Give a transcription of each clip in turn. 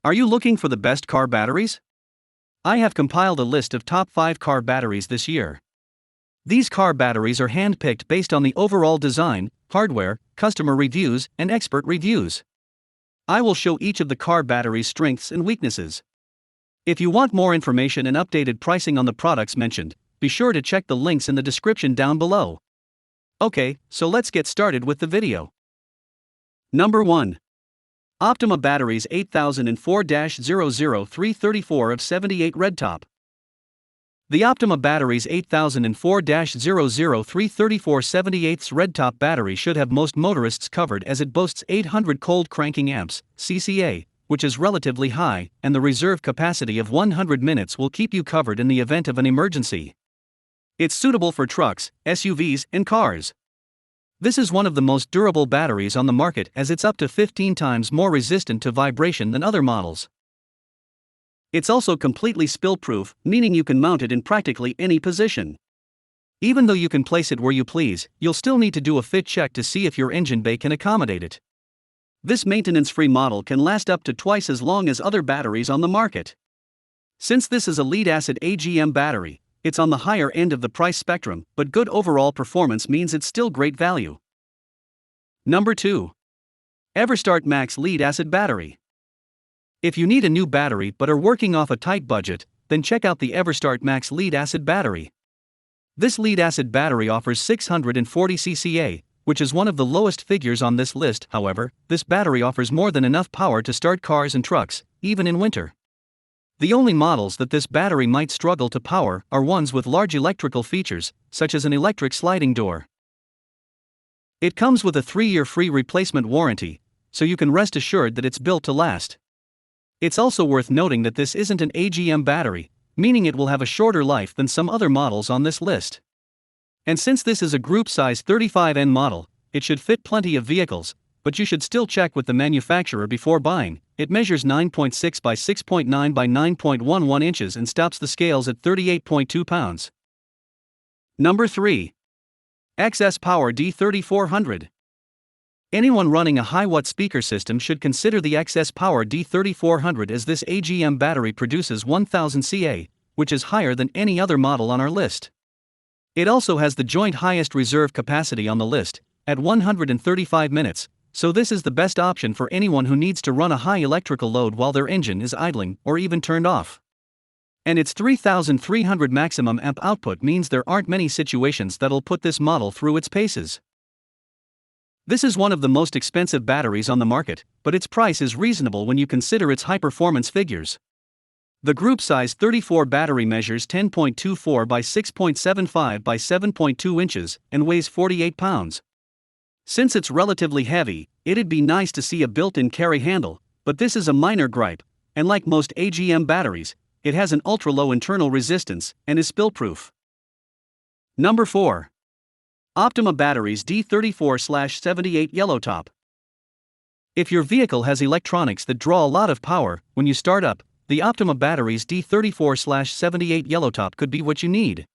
Are you looking for the best car batteries? I have compiled a list of top 5 car batteries this year. These car batteries are hand-picked based on the overall design, hardware, customer reviews, and expert reviews. I will show each of the car batteries' strengths and weaknesses. If you want more information and updated pricing on the products mentioned, be sure to check the links in the description down below. Okay, so let's get started with the video. Number 1. Optima Batteries 8004-00334 of 78 red top. The Optima Batteries 8004-00334 78 red top battery should have most motorists covered as it boasts 800 cold cranking amps, CCA, which is relatively high, and the reserve capacity of 100 minutes will keep you covered in the event of an emergency. It's suitable for trucks, SUVs, and cars. This is one of the most durable batteries on the market as it's up to 15 times more resistant to vibration than other models. It's also completely spill-proof, meaning you can mount it in practically any position. Even though you can place it where you please, you'll still need to do a fit check to see if your engine bay can accommodate it. This maintenance-free model can last up to twice as long as other batteries on the market. Since this is a lead-acid AGM battery, it's on the higher end of the price spectrum, but good overall performance means it's still great value. Number 2. Everstart Max Lead-Acid Battery. If you need a new battery but are working off a tight budget, then check out the Everstart Max Lead-Acid Battery. This lead-acid battery offers 640 CCA, which is one of the lowest figures on this list. However, this battery offers more than enough power to start cars and trucks, even in winter. The only models that this battery might struggle to power are ones with large electrical features, such as an electric sliding door. It comes with a 3-year free replacement warranty, so you can rest assured that it's built to last. It's also worth noting that this isn't an AGM battery, meaning it will have a shorter life than some other models on this list. And since this is a group size 35N model, it should fit plenty of vehicles, but you should still check with the manufacturer before buying. It measures 9.6 by 6.9 by 9.11 inches and stops the scales at 38.2 pounds. Number 3. XS Power D3400. Anyone running a high-watt speaker system should consider the XS Power D3400 as this AGM battery produces 1000 CA, which is higher than any other model on our list. It also has the joint highest reserve capacity on the list, at 135 minutes, so this is the best option for anyone who needs to run a high electrical load while their engine is idling or even turned off. And its 3300 maximum amp output means there aren't many situations that'll put this model through its paces. This is one of the most expensive batteries on the market, but its price is reasonable when you consider its high-performance figures. The group size 34 battery measures 10.24 by 6.75 by 7.2 inches and weighs 48 pounds. Since it's relatively heavy, it'd be nice to see a built-in carry handle, but this is a minor gripe, and like most AGM batteries, it has an ultra-low internal resistance and is spill-proof. Number 4. Optima Batteries D34/78 Yellow Top. If your vehicle has electronics that draw a lot of power when you start up, the Optima Batteries D34/78 Yellow Top could be what you need.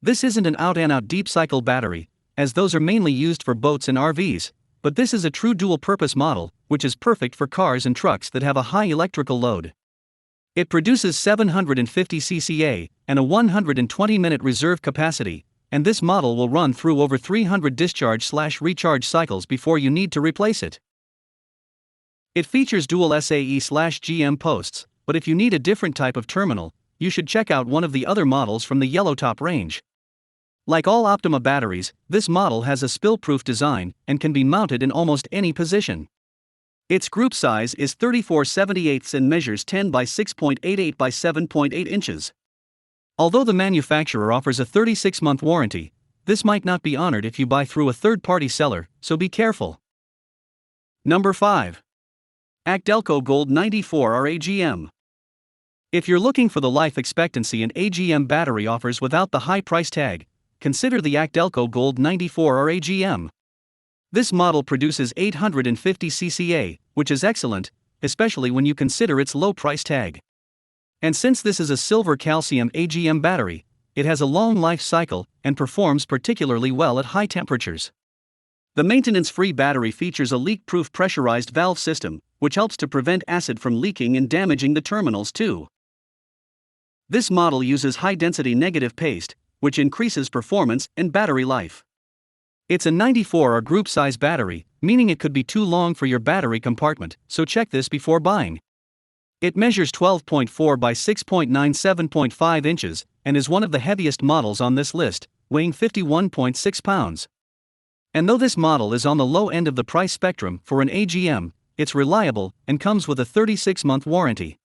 This isn't an out-and-out deep-cycle battery, as those are mainly used for boats and RVs, but this is a true dual-purpose model, which is perfect for cars and trucks that have a high electrical load. It produces 750 CCA and a 120-minute reserve capacity, and this model will run through over 300 discharge/recharge cycles before you need to replace it. It features dual SAE/GM posts, but if you need a different type of terminal, you should check out one of the other models from the Yellow Top range. Like all Optima batteries, this model has a spill-proof design and can be mounted in almost any position. Its group size is 34/78 and measures 10 by 6.88 by 7.8 inches. Although the manufacturer offers a 36-month warranty, this might not be honored if you buy through a third-party seller, so be careful. Number 5. Acdelco Gold 94R AGM. If you're looking for the life expectancy an AGM battery offers without the high price tag, consider the Acdelco Gold 94R AGM. This model produces 850 CCA, which is excellent, especially when you consider its low price tag. And since this is a silver calcium AGM battery, it has a long life cycle and performs particularly well at high temperatures. The maintenance-free battery features a leak-proof pressurized valve system, which helps to prevent acid from leaking and damaging the terminals too. This model uses high-density negative paste, which increases performance and battery life. It's a 94 or group size battery, meaning it could be too long for your battery compartment, so check this before buying. It measures 12.4 by 6.97.5 inches, and is one of the heaviest models on this list, weighing 51.6 pounds. And though this model is on the low end of the price spectrum for an AGM, it's reliable and comes with a 36-month warranty.